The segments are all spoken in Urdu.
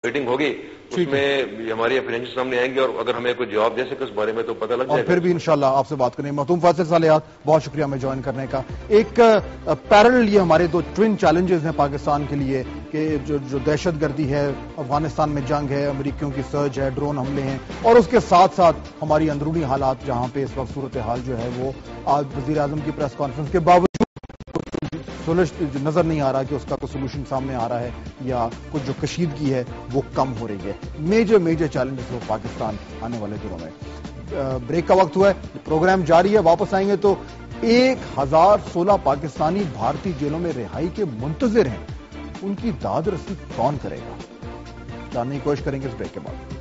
میٹنگ ہوگی اس میں ہماری اپیرنس سامنے آئیں گے اور اگر ہمیں کوئی جواب دے سکے اس بارے میں تو پتہ لگ جائے گا اور پھر بھی انشاءاللہ آپ سے بات کریں گے. محتوم فاصل صالحات بہت شکریہ ہمیں جوائن کرنے کا. ایک پیرلل یہ ہمارے دو ٹوین چیلنجز ہیں پاکستان کے لیے کہ جو دہشت گردی ہے، افغانستان میں جنگ ہے، امریکیوں کی سرج ہے، ڈرون حملے ہیں، اور اس کے ساتھ ساتھ ہماری اندرونی حالات جہاں پہ اس وقت صورتحال جو ہے وہ آج وزیر اعظم کی پریس کانفرنس کے باوجود نظر نہیں آ رہا کہ اس کا کوئی سولوشن سامنے آ رہا ہے یا کچھ جو کشیدگی ہے وہ کم ہو رہی ہے. میجر چیلنجز ہو پاکستان آنے والے دنوں میں. بریک کا وقت ہوا ہے، پروگرام جاری ہے. واپس آئیں گے تو 1016 پاکستانی بھارتی جیلوں میں رہائی کے منتظر ہیں. ان کی داد رسی کون کرے گا، جاننے کی کوشش کریں گے اس بریک کے بعد.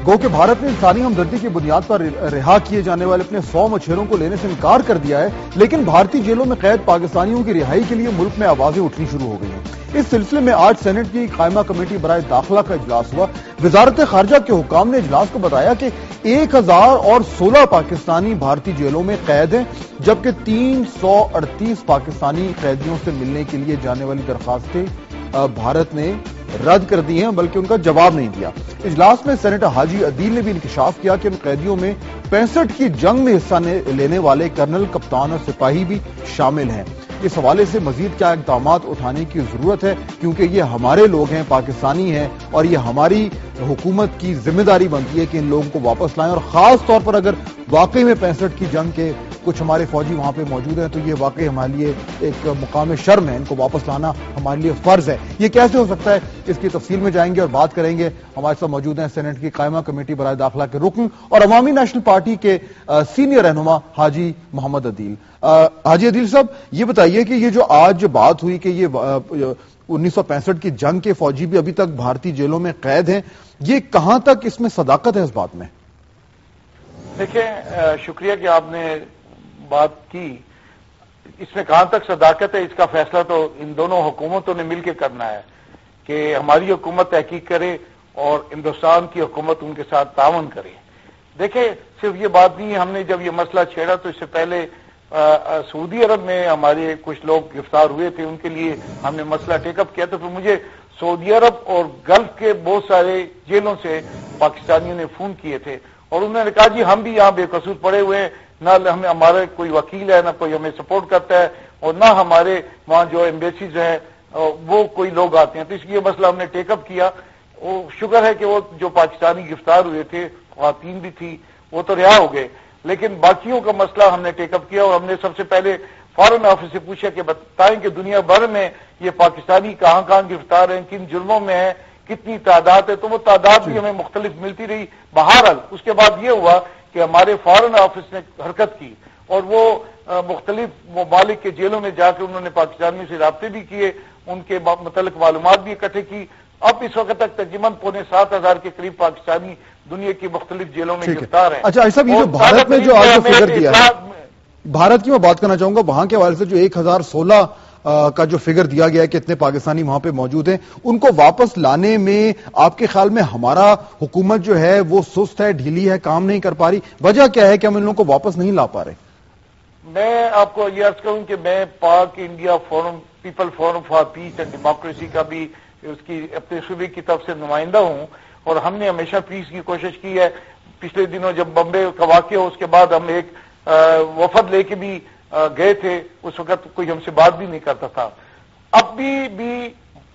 گو کہ بھارت نے انسانی ہمدردی کی بنیاد پر رہا کیے جانے والے اپنے 100 مچھیروں کو لینے سے انکار کر دیا ہے، لیکن بھارتی جیلوں میں قید پاکستانیوں کی رہائی کے لیے ملک میں آوازیں اٹھنی شروع ہو گئی ہیں. اس سلسلے میں آج سینٹ کی قائمہ کمیٹی برائے داخلہ کا اجلاس ہوا. وزارت خارجہ کے حکام نے اجلاس کو بتایا کہ 1016 پاکستانی بھارتی جیلوں میں قید ہیں، جبکہ 338 پاکستانی قیدیوں سے ملنے کے لیے جانے والی درخواستیں بھارت نے رد کر دی ہیں، بلکہ ان کا جواب نہیں دیا. اجلاس میں سینیٹر حاجی عدیل نے بھی انکشاف کیا کہ ان قیدیوں میں 65 کی جنگ میں حصہ لینے والے کرنل، کپتان اور سپاہی بھی شامل ہیں. اس حوالے سے مزید کیا اقدامات اٹھانے کی ضرورت ہے، کیونکہ یہ ہمارے لوگ ہیں، پاکستانی ہیں، اور یہ ہماری حکومت کی ذمہ داری بنتی ہے کہ ان لوگوں کو واپس لائیں. اور خاص طور پر اگر واقعی میں 65 کی جنگ کے کچھ ہمارے فوجی وہاں پہ موجود ہیں تو یہ واقعی ہمارے لیے ایک مقام شرم ہے. ان کو واپس لانا ہمارے لیے فرض ہے. یہ کیسے ہو سکتا ہے، اس کی تفصیل میں جائیں گے اور بات کریں گے. ہمارے ساتھ موجود ہیں سینٹ کی قائمہ کمیٹی برائے داخلہ کے رکن اور عوامی نیشنل پارٹی کے سینئر رہنما حاجی محمد عدیل. حاجی عدیل صاحب، یہ بتائیے کہ یہ جو آج بات ہوئی کہ یہ 1965 کی جنگ کے فوجی بھی ابھی تک بھارتی جیلوں میں قید ہیں، یہ کہاں تک اس میں صداقت ہے اس بات میں؟ دیکھیں، شکریہ کہ آپ نے بات کی. اس میں کہاں تک صداقت ہے اس کا فیصلہ تو ان دونوں حکومتوں نے مل کے کرنا ہے کہ ہماری حکومت تحقیق کرے اور ہندوستان کی حکومت ان کے ساتھ تعاون کرے. دیکھیں، صرف یہ بات نہیں ہے، ہم نے جب یہ مسئلہ چھیڑا تو اس سے پہلے سعودی عرب میں ہمارے کچھ لوگ گرفتار ہوئے تھے، ان کے لیے ہم نے مسئلہ ٹیک اپ کیا. تو پھر مجھے سعودی عرب اور گلف کے بہت سارے جیلوں سے پاکستانیوں نے فون کیے تھے اور انہوں نے کہا جی ہم بھی یہاں بے قصور پڑے ہوئے ہیں، نہ ہمارا کوئی وکیل ہے، نہ کوئی ہمیں سپورٹ کرتا ہے، اور نہ ہمارے وہاں جو ایمبیسیز ہیں وہ کوئی لوگ آتے ہیں. تو اس لیے مسئلہ ہم نے ٹیک اپ کیا. وہ شکر ہے کہ وہ جو پاکستانی گرفتار ہوئے تھے، خواتین بھی تھی، وہ تو رہا ہو گئے، لیکن باقیوں کا مسئلہ ہم نے ٹیک اپ کیا. اور ہم نے سب سے پہلے فارن آفس سے پوچھا کہ بتائیں کہ دنیا بھر میں یہ پاکستانی کہاں کہاں گرفتار ہیں، کن جرموں میں ہیں، کتنی تعداد ہے. تو وہ تعداد بھی ہمیں مختلف ملتی رہی. بہرحال اس کے بعد یہ ہوا کہ ہمارے فارن آفس نے حرکت کی اور وہ مختلف ممالک کے جیلوں میں جا کے انہوں نے پاکستانیوں سے رابطے بھی کیے، ان کے متعلق معلومات بھی اکٹھے کی. اب اس وقت تک تقریباً 7,500 کے قریب پاکستانی دنیا کی مختلف جیلوں میں گرفتار ہیں. اچھا صاحب، یہ جو بھارت نے جو آج فگر دیا ہے، بھارت کی میں بات کرنا چاہوں گا، وہاں کے حوالے سے جو 1016 کا جو فگر دیا گیا ہے کہ اتنے پاکستانی وہاں پہ موجود ہیں، ان کو واپس لانے میں آپ کے خیال میں ہمارا حکومت جو ہے وہ سست ہے، ڈھیلی ہے، کام نہیں کر پا رہی؟ وجہ کیا ہے کہ ہم ان لوگوں کو واپس نہیں لا پا رہے؟ میں آپ کو یہ عرض کروں کہ میں پاک India forum, people forum for piece and democracy کا بھی اس کی اپنے صوبے کی طرف سے نمائندہ ہوں، اور ہم نے ہمیشہ پیس کی کوشش کی ہے. پچھلے دنوں جب بمبے کا واقعہ ہو اس کے بعد ہم ایک وفد لے کے بھی گئے تھے. اس وقت کوئی ہم سے بات بھی نہیں کرتا تھا. اب بھی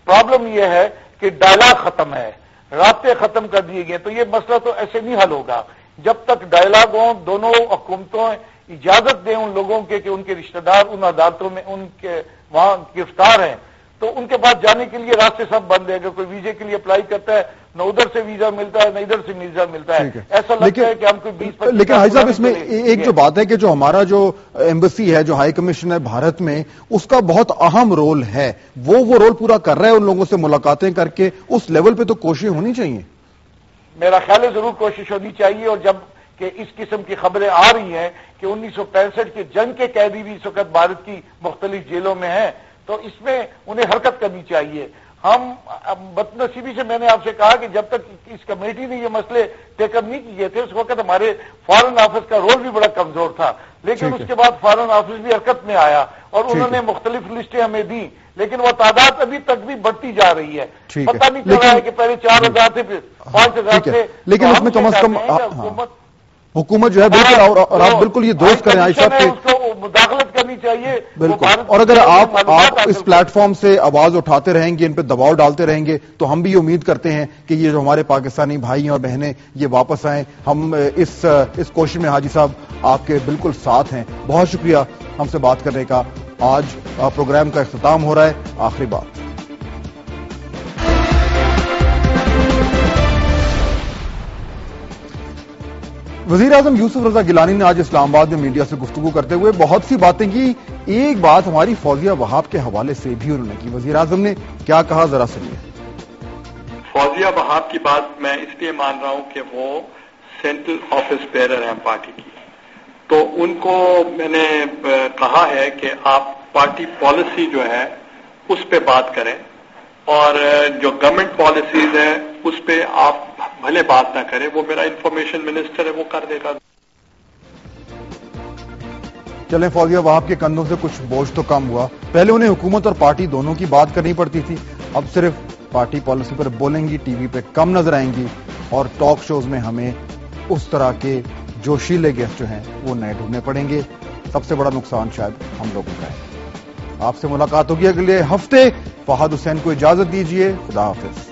پرابلم یہ ہے کہ ڈائلاگ ختم ہے، رابطے ختم کر دیے گئے. تو یہ مسئلہ تو ایسے نہیں حل ہوگا جب تک ڈائلاگ ہوں، دونوں حکومتوں اجازت دیں ان لوگوں کے کہ ان کے رشتہ دار ان عدالتوں میں ان کے وہاں گرفتار ہیں تو ان کے پاس جانے کے لیے راستے سب بند ہے. اگر کوئی ویزے کے لیے اپلائی کرتا ہے، نہ ادھر سے ویزا ملتا ہے، نہ ادھر سے ویزا ملتا ہے. ایسا لگتا ہے کہ ہم کوئی 20-25. لیکن حاجی صاحب، اس میں ایک جو بات ہے کہ جو ہمارا جو ایمبیسی ہے، جو ہائی کمیشن ہے بھارت میں، اس کا بہت اہم رول ہے. وہ رول پورا کر رہا ہے ان لوگوں سے ملاقاتیں کر کے. اس لیول پہ تو کوششیں ہونی چاہیے. میرا خیال ہے ضرور کوشش ہونی چاہیے. اور جب کہ اس قسم کی خبریں آ رہی ہیں کہ 1965 کی جنگ کے قیدی بھی اس وقت بھارت کی مختلف جیلوں میں ہیں تو اس میں انہیں حرکت کرنی چاہیے. ہم بدنصیبی سے میں نے آپ سے کہا کہ جب تک اس کمیٹی نے یہ مسئلے ٹیک اپ نہیں کیے تھے اس وقت ہمارے فارن آفس کا رول بھی بڑا کمزور تھا، لیکن اس کے بعد فارن آفس بھی حرکت میں آیا اور انہوں نے مختلف لسٹیں ہمیں دی، لیکن وہ تعداد ابھی تک بھی بڑھتی جا رہی ہے۔ پتہ نہیں چل رہا ہے کہ پہلے 4,000 تھے پھر 5,000 تھے، لیکن اس میں کم از کم حکومت جو ہے بالکل، اور آپ بالکل یہ درست کریں عائشہ صاحب کہ مداخلت کرنی چاہیے بالکل، اور اگر آپ اس پلیٹ فارم سے آواز اٹھاتے رہیں گے، ان پہ دباؤ ڈالتے رہیں گے، تو ہم بھی یہ امید کرتے ہیں کہ یہ جو ہمارے پاکستانی بھائی اور بہنیں یہ واپس آئیں۔ ہم اس کوشش میں حاجی صاحب آپ کے بالکل ساتھ ہیں۔ بہت شکریہ ہم سے بات کرنے کا۔ آج پروگرام کا اختتام ہو رہا ہے، آخری بات وزیر اعظم یوسف رضا گیلانی نے آج اسلام آباد میں میڈیا سے گفتگو کرتے ہوئے بہت سی باتیں کی۔ ایک بات ہماری فوزیہ وہاب کے حوالے سے بھی انہوں نے کی۔ وزیر اعظم نے کیا کہا، ذرا سنیے۔ فوزیہ وہاب کی بات میں اس لیے مان رہا ہوں کہ وہ سینٹرل آفس بیئرر ہیں پارٹی کی، تو ان کو میں نے کہا ہے کہ آپ پارٹی پالیسی جو ہے اس پہ بات کریں، اور جو گورنمنٹ پالیسیز ہیں اس پہ آپ بھلے بات نہ کریں، وہ میرا انفارمیشن منسٹر ہے، وہ کر دے گا۔ چلیں، فوزیہ وہاب کے کندھوں سے کچھ بوجھ تو کم ہوا۔ پہلے انہیں حکومت اور پارٹی دونوں کی بات کرنی پڑتی تھی، اب صرف پارٹی پالیسی پر بولیں گی، ٹی وی پہ کم نظر آئیں گی، اور ٹاک شوز میں ہمیں اس طرح کے جوشیلے گیسٹ جو ہیں وہ نئے ڈھونڈنے پڑیں گے۔ سب سے بڑا نقصان شاید ہم لوگوں کا ہے۔ آپ سے ملاقات ہوگی اگلے ہفتے۔ فہد حسین کو اجازت دیجیے، خدا حافظ۔